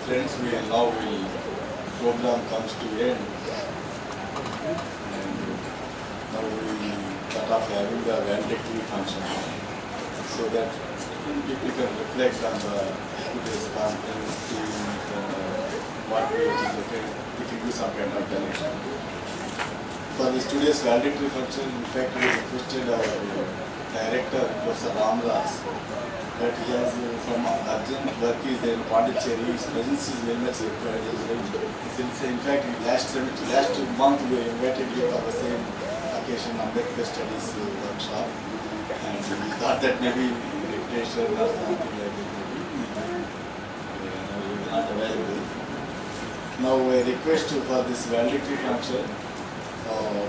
Friends, we now will program comes to end, and now we start off having the valedictory function, so that people can reflect on the today's conference, what we can do some kind of direction. For this today's valedictory function, in fact, we requested our director, Professor Ramdas, but he has some urgent work is there in Pondicherry. His presence is very much required. In fact, last month we invited him for the same occasion, Ambedkar Studies workshop, and we thought that maybe meditation or something like that maybe he was not available. Now I request for this valedictory function,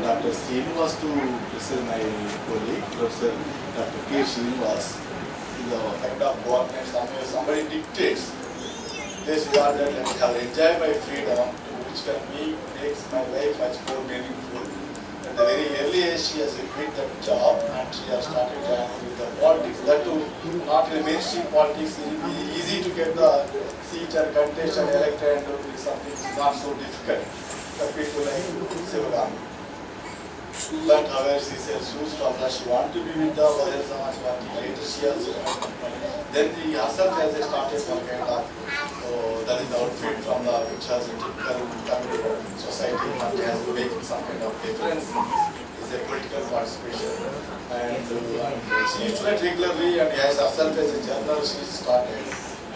Dr. Srinivas to listen my colleague, Professor Dr. K. Srinivas. The kind of work and somebody dictates this you are that I have enjoyed my freedom, which can makes my life much more meaningful. At the very early age she has quit that job and she has started joining with the politics. That too, not in mainstream politics, it will be easy to get the seat and contest and elected and something not so difficult for people like Sivagami. But however, she said choose from her, she wanted to be with the Vajra Samaj party. Later she also then the herself has started some kind of that is the outfit from the which has a typical society and has to make some kind of difference is a political participation. And she used to write regularly and has herself as a journalist she started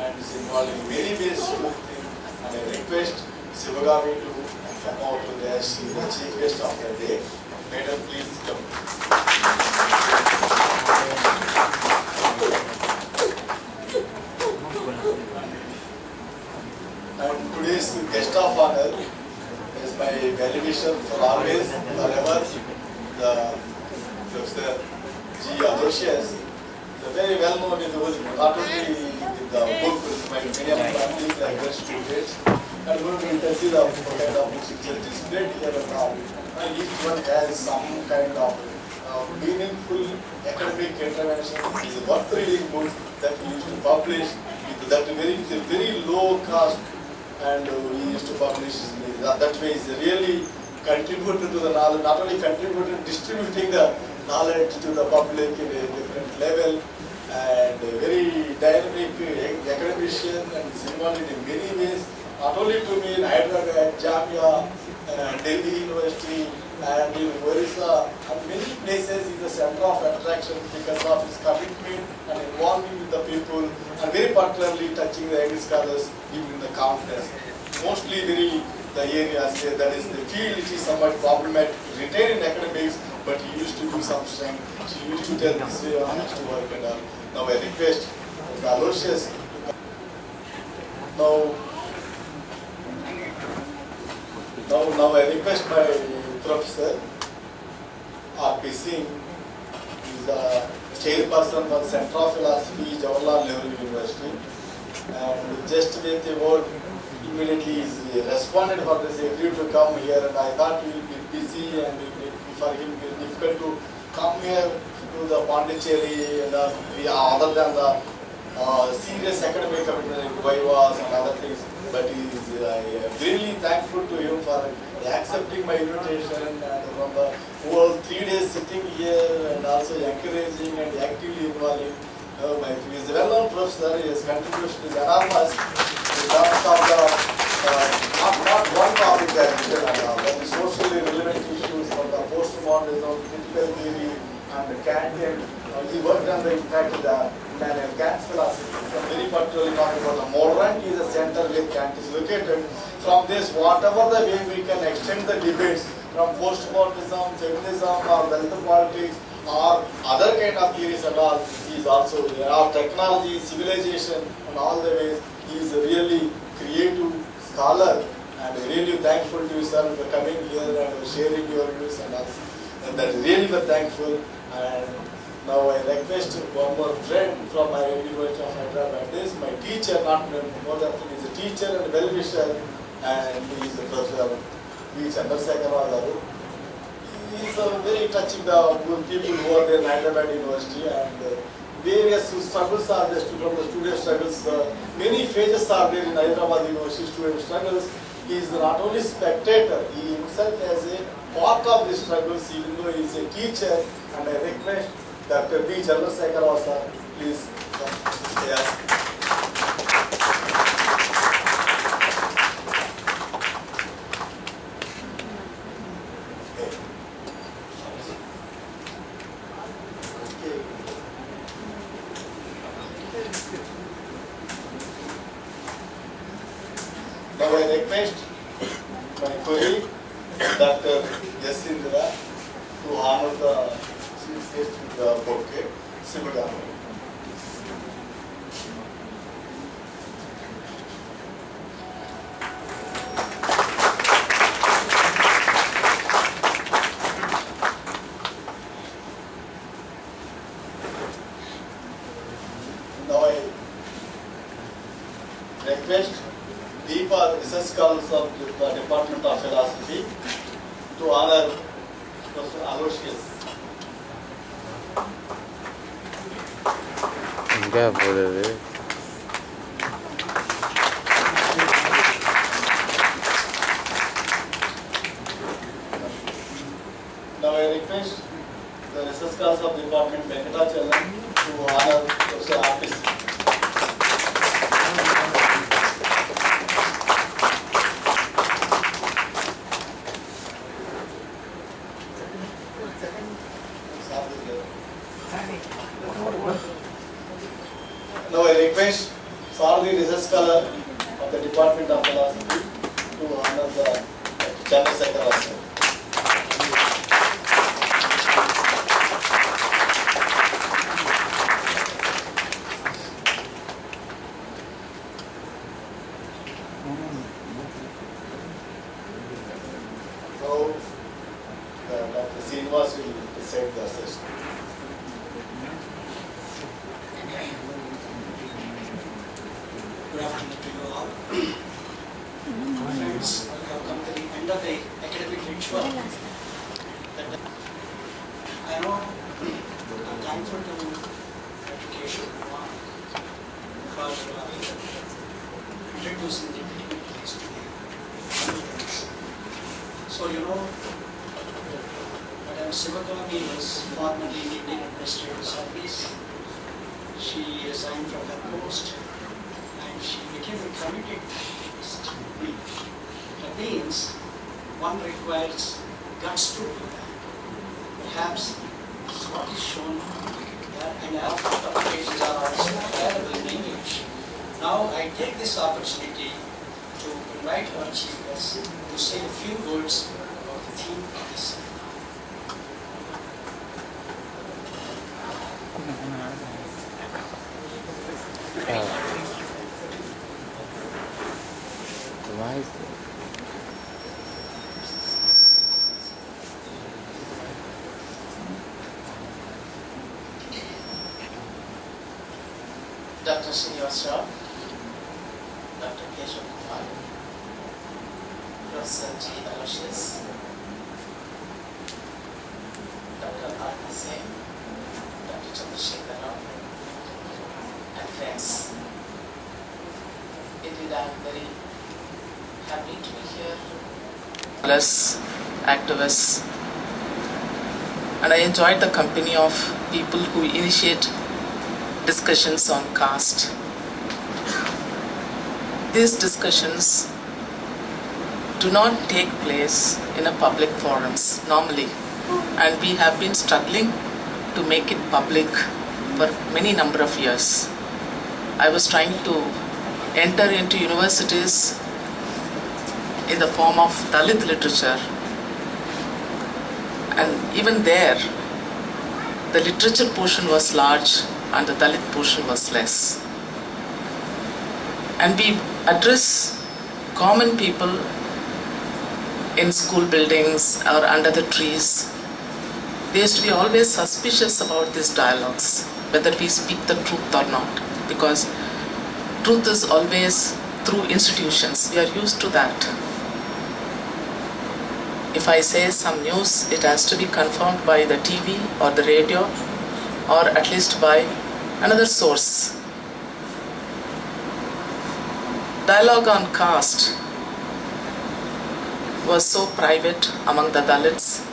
and is involved in many ways to think. And I request Sivagami to come out to there. She is the chief guest of the day. Madam, please come. And today's guest of honor is my validation for always, forever, the Professor G. Aloysius. The very well known in the world, not only in the book, my many of the families like the students, and going to see the kind of books which are displayed here and now. And each one has some kind of meaningful academic intervention. It is a worth reading book that we used to publish with that very low cost, and we used to publish that way. Is really contributed to the knowledge, not only contributed, distributing the knowledge to the public in a different level, and a very dynamic academician and is involved in many ways, not only to me in Hyderabad, Jamia, Delhi University, and in Orissa, and many places is a center of attraction because of his commitment and involving with the people, and very particularly touching the young scholars, giving the conference. Mostly the areas that is the field which is somewhat problematic, retained in academics, but he used to do some strength. She used to tell this way on has to work and all. Now I request the Aloysius. Now I request my Professor R.P. Singh, he is the chairperson for Center of Philosophy, Jawaharlal Nehru University, and just with the word immediately he responded for this, agreed to come here, and I thought he will be busy and for him it will be difficult to come here to the Pondicherry and other than the serious academic commitment like Vivas and other things. But I am really thankful to him for accepting my invitation and from the whole 3 days sitting here and also encouraging and actively involving. He is a well-known professor, his contribution is enormous in terms of not one topic that but the socially relevant issues from the postmodernism, critical theory, and the Kantian. He worked on the impact of the Kant's philosophy. Very particularly talking about the modernity is a center where Kant is located. From this, whatever the way we can extend the debates from postmodernism, feminism, or wealth politics, or other kind of theories and all, he is also of technology, civilization, and all the ways. He is a really creative scholar, and really thankful to you, sir, for coming here and sharing your views and all. And that really we're thankful. And now I request one more friend from my University of Hyderabad. This is my teacher, not more than he is a teacher and well-wisher, and he is a professor. He is Ambedkar. He is very touching the people who are there in Hyderabad University, and various struggles are there from the student struggles. Many phases are there in Hyderabad University student struggles. He is not only spectator, he himself as a part of the struggles, even though he is a teacher. And I request Dr. B. Chandrasekhar sir, please. Yes. Now I request my colleague, Dr. Yasindra, to honor the chief guest with the bouquet, Sivagami. Now I request Deepa, research scholars of the Department of Philosophy, to honor Professor Aloysius. Now I request the research scholars of the Department Venkatachalam to honor Professor Artis. Now I request Sardi research scholar of the Department of Philosophy to honor the Chandrasekhar sir. Now Dr. Srinivas will present the session. Good afternoon to you all. Friends, we have come to the end of the academic ritual. I know I'm thankful to education for introducing the activities today. So you know, Madam Sivagami was formerly in the Indian Administrative Service. She resigned from her post. She became a committed activist. That means one requires guts to do that. Perhaps this is what is shown there, and our pages are also available in English. Now I take this opportunity to invite our chief guest to say a few words about the theme of this seminar. Why is it? Dr. Srinivasa, Dr. Keshav Kumar, Professor G. Aloysius, Dr. R.P. Singh, Dr. Chandrasekhar, and friends. Indeed, I am very happy to be here. Plus, activists, and I enjoyed the company of people who initiate discussions on caste. These discussions do not take place in a public forums normally, and we have been struggling to make it public for many number of years. I was trying to enter into universities in the form of Dalit literature, and even there the literature portion was large and the Dalit portion was less. And we address common people in school buildings or under the trees. They used to be always suspicious about these dialogues, whether we speak the truth or not, because truth is always through institutions. We are used to that. If I say some news, it has to be confirmed by the TV or the radio, or at least by Another source. Dialogue on caste was so private among the Dalits,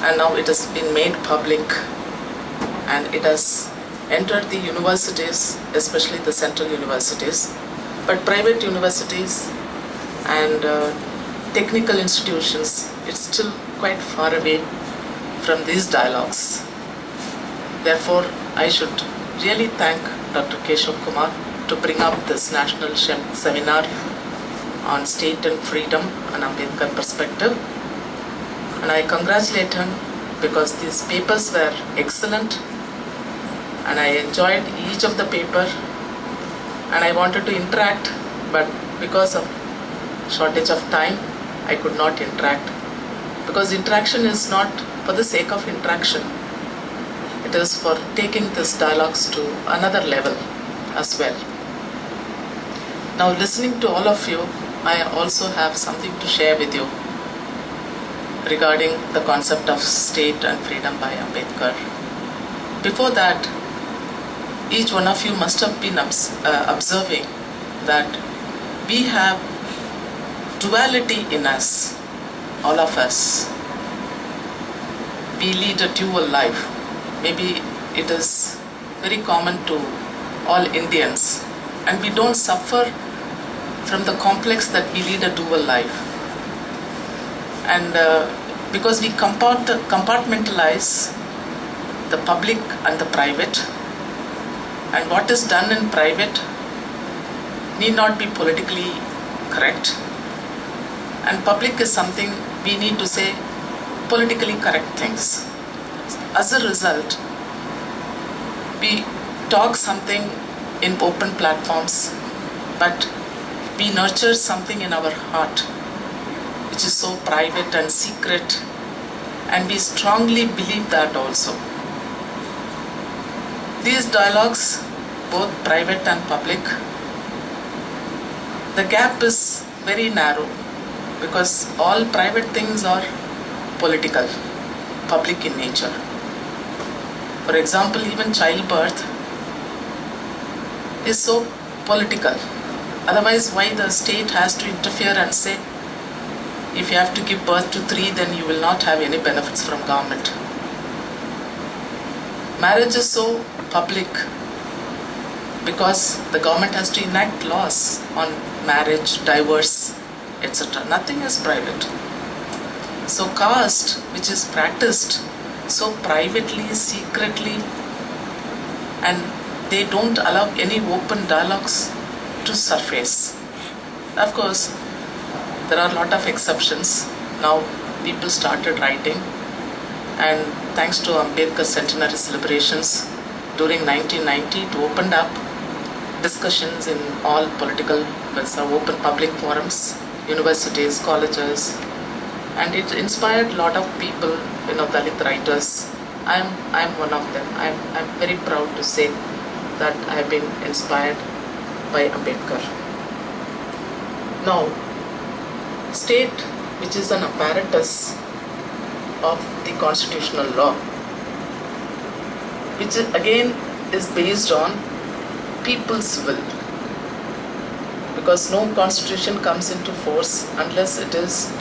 and now it has been made public, and it has entered the universities, especially the central universities. But private universities and technical institutions, it's still quite far away from these dialogues. Therefore, I should really thank Dr. Keshav Kumar to bring up this national seminar on state and freedom and Ambedkar perspective. And I congratulate him because these papers were excellent, and I enjoyed each of the paper, and I wanted to interact, but because of shortage of time, I could not interact. Because interaction is not for the sake of interaction. It is for taking these dialogues to another level as well. Now, listening to all of you, I also have something to share with you regarding the concept of state and freedom by Ambedkar. Before that, each one of you must have been observing that we have duality in us, all of us. We lead a dual life. Maybe it is very common to all Indians, and we don't suffer from the complex that we lead a dual life. And because we compartmentalize the public and the private, and what is done in private need not be politically correct, and public is something we need to say politically correct things. As a result, we talk something in open platforms, but we nurture something in our heart which is so private and secret, and we strongly believe that also. These dialogues, both private and public, the gap is very narrow because all private things are political, public in nature. For example, even childbirth is so political. Otherwise, why the state has to interfere and say, if you have to give birth to 3, then you will not have any benefits from government. Marriage is so public because the government has to enact laws on marriage, divorce, etc. Nothing is private. So caste, which is practiced so privately, secretly, and they don't allow any open dialogues to surface. Of course, there are a lot of exceptions. Now people started writing, and thanks to Ambedkar centenary celebrations during 1990, it opened up discussions in all political, open public forums, universities, colleges, and it inspired a lot of people, Dalit writers. I'm one of them. I'm very proud to say that I have been inspired by Ambedkar. Now, state, which is an apparatus of the constitutional law, which again is based on people's will, because no constitution comes into force unless it is